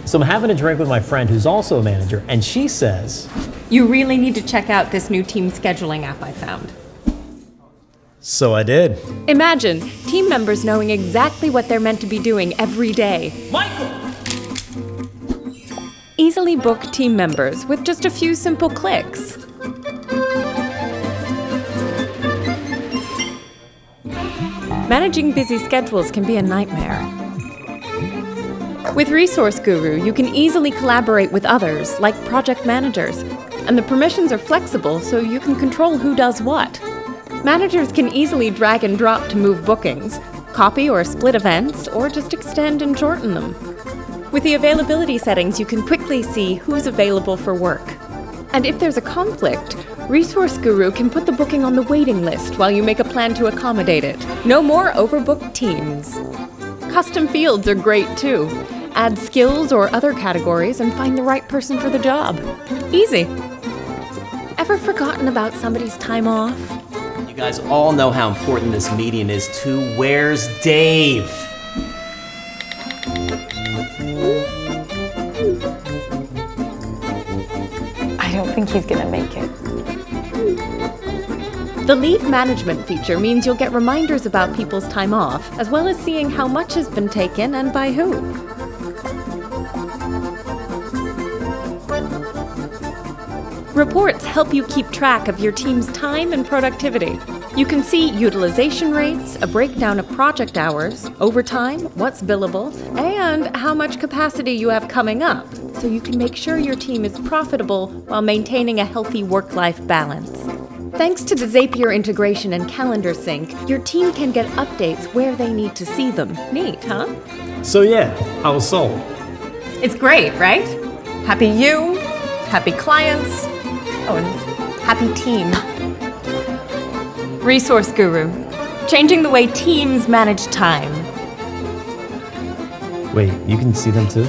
So I'm having a drink with my friend who's also a manager, and she says, You really need to check out this new team scheduling app I found. so I did. Imagine team members knowing exactly what they're meant to be doing every day. Michael! Easily book team members with just a few simple clicks. Managing busy schedules can be a nightmare. With Resource Guru, you can easily collaborate with others, like project managers, and the permissions are flexible so you can control who does what. Managers can easily drag and drop to move bookings, copy or split events, or just extend and shorten them. With the availability settings, you can quickly see who's available for work. And if there's a conflict, Resource Guru can put the booking on the waiting list while you make a plan to accommodate it. No more overbooked teams. Custom fields are great too. Add skills or other categories and find the right person for the job. Easy. Ever forgotten about somebody's time off? You guys all know how important this meeting is to Where's Dave? I don't think he's gonna make it. The leave management feature means you'll get reminders about people's time off, as well as seeing how much has been taken and by who. Reports help you keep track of your team's time and productivity. You can see utilization rates, a breakdown of project hours, overtime, what's billable, and how much capacity you have coming up, so you can make sure your team is profitable while maintaining a healthy work-life balance. Thanks to the Zapier integration and calendar sync, your team can get updates where they need to see them. Neat, huh? So yeah, I was sold. It's great, right? Happy you, happy clients, oh, and happy team. Resource Guru, changing the way teams manage time. Wait, you can see them too?